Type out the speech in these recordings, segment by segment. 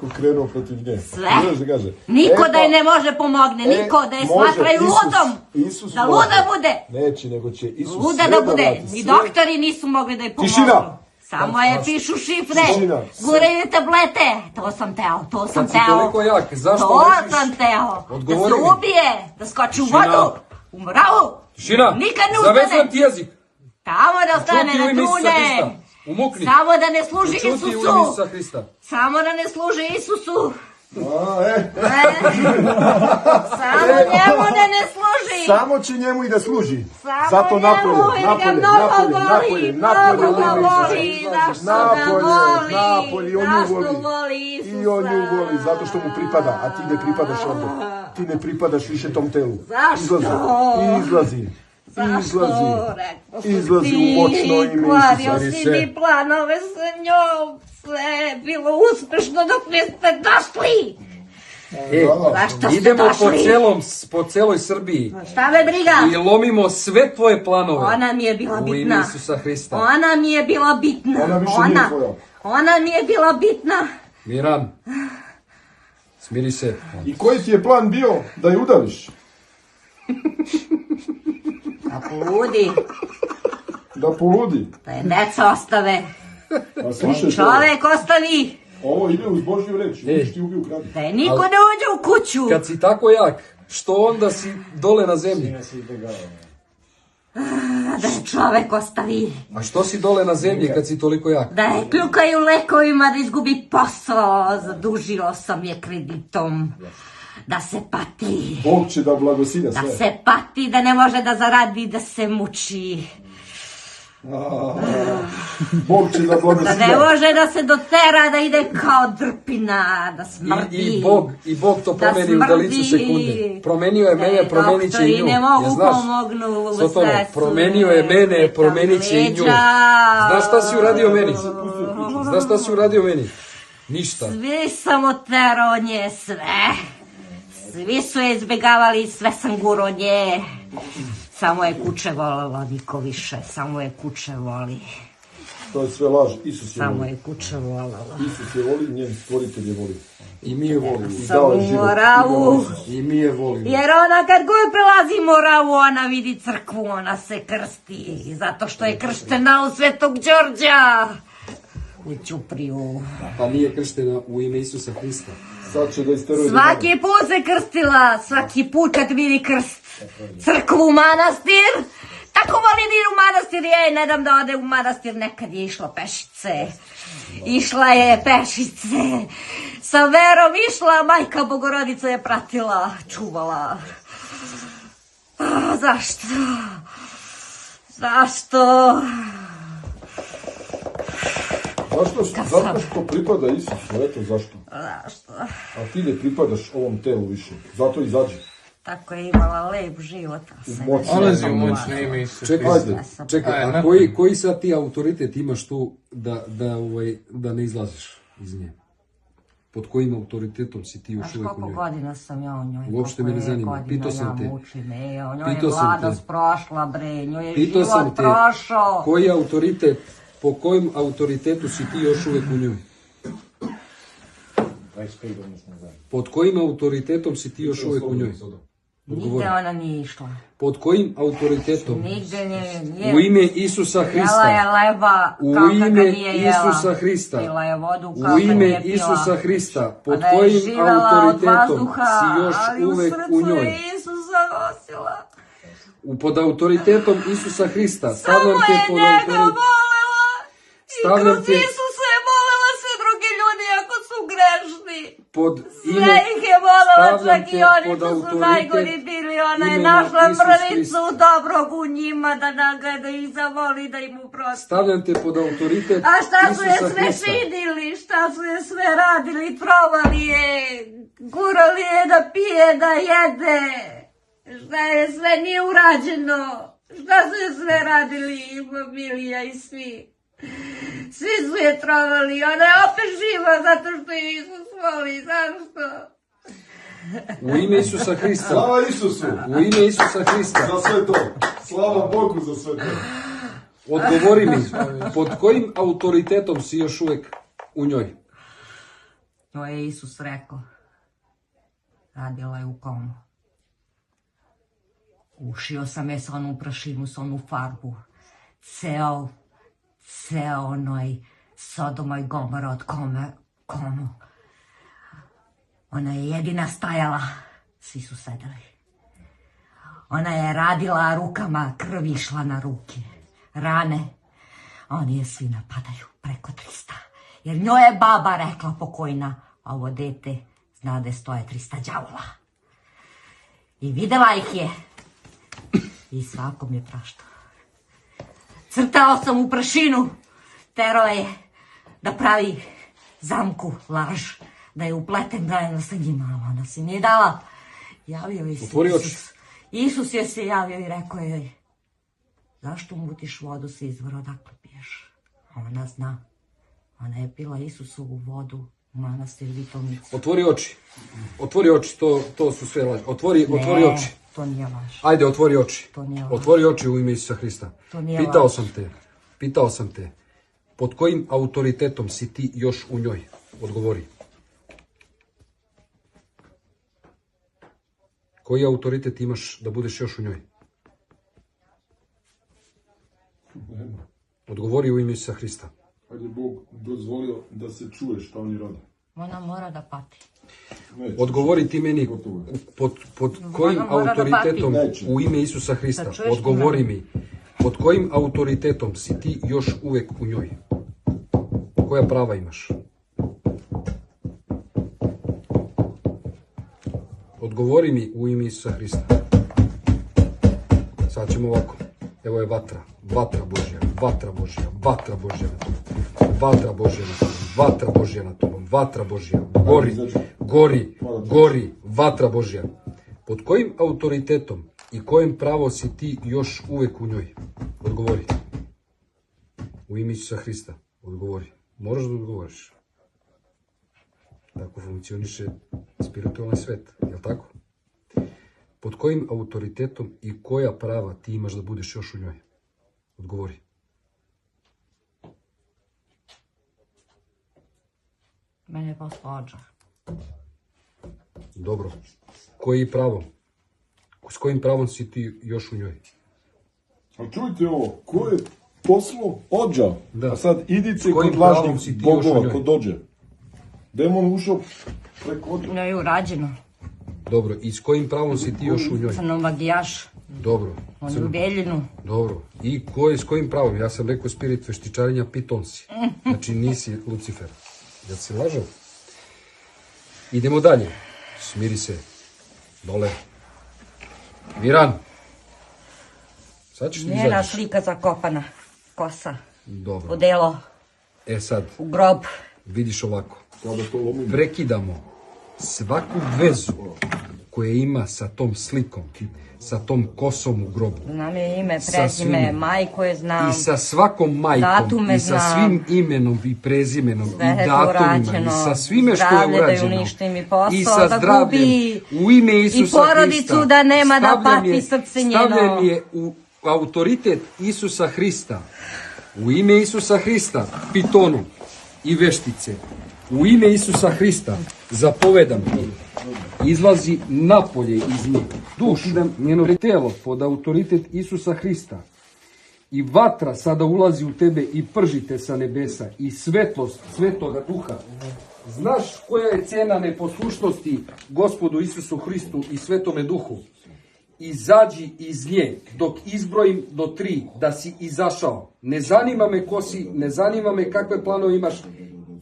Marko krenuo protiv nje. Sve. Niko da je ne može pomogne, niko da je smatraju ludom. Da luda bude. Neće, nego će Isus luda da bude. Ni doktori nisu mogli da je pomognu. Tišina. Samo je pišu šifre, guraju tablete. To sam teo. Kad si toliko jak, zašto to rečiš? sam teo. Odgovori da se mi. ubije, da skoči u vodu, u mravu. Tišina, nikad ne ustane. zavezam ti jezik. Tamo da ostane na trulje. Umukni. Samo da ne služi Isusu. Hrista. Samo da ne služi Isusu. Samo njemu da ne služi. Samo će njemu i da služi. Samo zato njemu i da ga mnogo voli. Mnogo ga voli. Napolje, on nju voli. I on nju voli, zato što mu pripada, a ti ne pripadaš ovdje. Ti ne pripadaš više tom telu. Zašto? Izlazi. Izlazi u moćno ime Kvario si mi planove sa njom. Sve je bilo uspešno dok niste došli. Idemo po celoj Srbiji. Šta me briga? I lomimo sve tvoje planove. Ona mi je bila bitna. U ime Isusa Hrista. Ona mi je bila bitna. Ona mi je bila bitna. Miran, smiri se. I koji ti je plan bio da je udariš? Da poludi. Da poludi? Da je deca ostave. Čovek ostavi. Ovo ide uz Božju reč. Ti ubiju kradu. Da je niko ne uđe u kuću. Kad si tako jak, što onda si dole na zemlji? Da je čovek ostavi. A što si dole na zemlji kad si toliko jak? Da je kljukaju lekovima, da izgubi posao. Zadužio sam je kreditom. Da se pati. Bog će da blagosilja sve. Da se pati, da ne može da zaradi, da se muči. Bog će da blagosilja. Da ne može da se dotera, da ide kao drpina, da smrdi. I Bog to promeni u delicu sekunde. Promenio je mene, promenit će i nju. Doktori ne mogu pomognu. Sotono, promenio je mene, promenit će i nju. Znaš šta si uradio meni? Ništa. Svi sam oterao nje, sve. Svi su je izbjegavali, sve sam guro nje. Samo je kuće volila, niko više. Samo je kuće voli. To je sve laž, Isus je voli. Samo je kuće volila. Isus je voli, njen stvoritelj je voli. I mi je volimo. Sam u Moravu. I mi je volimo. Jer ona kad god prelazi Moravu, ona vidi crkvu, ona se krsti. Zato što je krštena u Svetog Đorđa. U Ćupriju. Pa nije krštena u ime Isusa Hrista. Svaki put se krstila, svaki put kad vidi krst. Crkvu, manastir. Tako voli da ide u manastir, je, ne dam da ode u manastir, nekad je išla pešice. Išla je pešice. Sa verom išla, majka Bogorodica je pratila, čuvala. Zašto? Zato što pripada Isusu, eto zašto. Zašto? A ti ne pripadaš ovom telu više, zato izađi. Tako je imala lep život. Olazi u moćno ime Isusa. Čekaj, a koji sad ti autoritet imaš tu da ne izlaziš iz nje? Pod kojim autoritetom si ti još uvijek u njoj? Koliko godina sam ja u njoj? Uopšte me ne zanima, pitao sam te. Njoj je mladost prošla, bre, njoj je život prošao. Koji autoritet, po kojem autoritetu si ti još uvijek u njoj? Pod kojim autoritetom si ti još uvijek u njoj? Nigde ona nije išla. Pod kojim autoritetom? Nigde nije. U ime Isusa Hrista. Jela je leba kako ga nije jela. Isusa Hrista. Pila je vodu kako U nije ime pila. Isusa Hrista. Pod kojim autoritetom si još uvijek u njoj? Ali u srcu je Isusa nosila. Pod autoritetom Isusa Hrista. Samo je njega volela. I kroz Isusa je volela sve drugi ljudi ako su grešni. Sve ih je volela, čak i oni što su najgori bili. Ona je našla mrvicu dobrog u njima da nagleda i zavoli da im uprosti. Stavljam te pod autoritet A šta su je Isusa sve Hrista. činili, šta su je sve radili, trovali je, gurali je da pije, da jede. Šta je sve nije urađeno, šta su je sve radili i familija i svi. Svi su je trovali, ona je opet živa zato što je Isus voli, zašto? U ime Isusa Hrista. Slava Isusu! U ime Isusa Hrista. Za sve to. Slava Bogu za sve to. Odgovori mi, pod kojim autoritetom si još uvijek u njoj? To je Isus rekao. Radila je u komu. Ušio sam je sa onu prašinu, sa onu farbu. Ceo onoj Sodoma i Gomora od komu. Ona je jedina stajala. Svi su sedeli. Ona je radila rukama, krv išla na ruke. Rane. A oni je svi napadaju, preko 300. Jer njoj je baba rekla pokojna, a ovo dete zna da stoje 300 đavola. I videla ih je. I svakom je praštao. Crtao sam u prašinu. Terao je da pravi zamku, laž. Da je upletem zajedno sa njima, ali ona se nije dala. Javio je se Isus. Isus je se javio i rekao joj, zašto mutiš vodu sa izvora, odakle piješ? A ona zna. Ona je pila Isusovu vodu u manastir Vitovnicu. Otvori oči, to su sve laži. Otvori oči. To nije laž. Ajde, otvori oči. To nije laž. Otvori oči u ime Isusa Hrista. To nije laž. Pitao sam te, pod kojim autoritetom si ti još u njoj? Odgovori. Koji autoritet imaš da budeš još u njoj? Odgovori u ime Isusa Hrista. Ali je Bog dozvolio da se čuje šta oni rade. Ona mora da pati. Odgovori ti meni pod kojim autoritetom u ime Isusa Hrista. Odgovori mi. Pod kojim autoritetom si ti još uvek u njoj? Koja prava imaš? Odgovori mi u ime Isusa Hrista. Sad ćemo ovako. Evo je vatra. Vatra Božja. Vatra Božja. Vatra Božja na tobom. Vatra Božja na tobom. Vatra Božja na tobom. Vatra Božja. Gori. Vatra Božja. Pod kojim autoritetom i kojem pravo si ti još uvek u njoj? Odgovori. U ime Isusa Hrista. Odgovori. Moraš da odgovoriš. Tako funkcioniše spiritualni svet, je li tako? Pod kojim autoritetom i koja prava ti imaš da budeš još u njoj? Odgovori. Mene je poslao Odža. Dobro. Koji pravo? S kojim pravom si ti još u njoj? A čujte ovo, ko je poslao Odža? Da. A sad idite kojim kod pravom lažnih si ti još u bogova, njoj? kod Odže. Demon ušao preko Odža. Njoj je urađeno. Dobro. I s kojim pravom si ti još u njoj? Crnomagijaš. Dobro. On je u Beljinu. Dobro. I s kojim pravom? Ja sam rekao spirit veštičarenja, piton si. Znači nisi Lucifer. Ja si lažao? Idemo dalje. Smiri se. Dole. Miran. Sad ćeš ti Njena izađeš. slika zakopana. Kosa. Dobro. Odelo. Sad, U grob. vidiš ovako. Kada to lomimo. Prekidamo svaku vezu koja ima sa tom slikom, sa tom kosom u grobu. Znam je ime, Sa prezime, svim. majko je znam. I sa svakom majkom, Datume i sa znam. svim imenom i prezimenom, Sve je i to datumima, urađeno. i sa svime što je Zdravlje da urađeno. ju uništim i posao I sa da zdravljem, gubi. u ime Isusa I porodicu Hrista. da nema da Stavljam pati je- srce njeno. Stavljam je u autoritet Isusa Hrista. U ime Isusa Hrista, pitonu i veštice. U ime Isusa Hrista zapovedam ti. Izlazi napolje iz nje. Ukidam njeno telo pod autoritet Isusa Hrista. I vatra sada ulazi u tebe i pržite sa nebesa. I svetlost Svetoga Duha. Znaš koja je cena neposlušnosti Gospodu Isusu Hristu i Svetome Duhu? Izađi iz nje dok izbrojim do 3 da si izašao. Ne zanima me ko si, ne zanima me kakve planove imaš,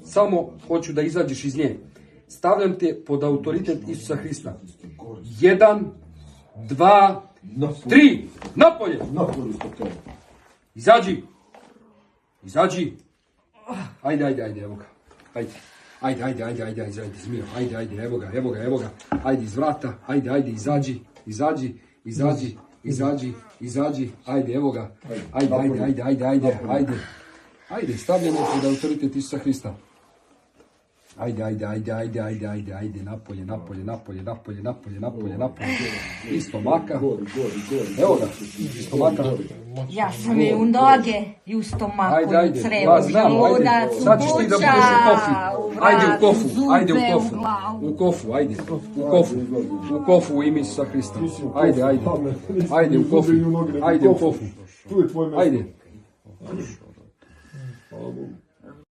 samo hoću da izađeš iz nje. Stavljam te pod autoritet Isusa Hrista. 1, 2, 3, napolje! Napolje ste to. Izađi! Izađi! Ajde, evo ga. Ajde, zmijo. Ajde, evo ga. Ajde, iz vrata. Ajde, izađi. Ajde, evo ga. Ajde, stavljamo pod autoritet Isusa Hrista. Ajde, napolje. Iz stomaka. Evo ga, iz stomaka. Ja sam je u noge i u stomaku, Ajde, u crevu, pa znam, želudac, ajde. Sad ćeš ti da pluća, budeš u kofi. u Ajde vrat, u kofu, u zube, ajde u kofu. u glavu. U kofu, ajde. U kofu u ime Isusa Hrista. Ajde u kofu. Ajde u kofu. Tu je tvoj mjesto. Ajde. Hvala Bogu.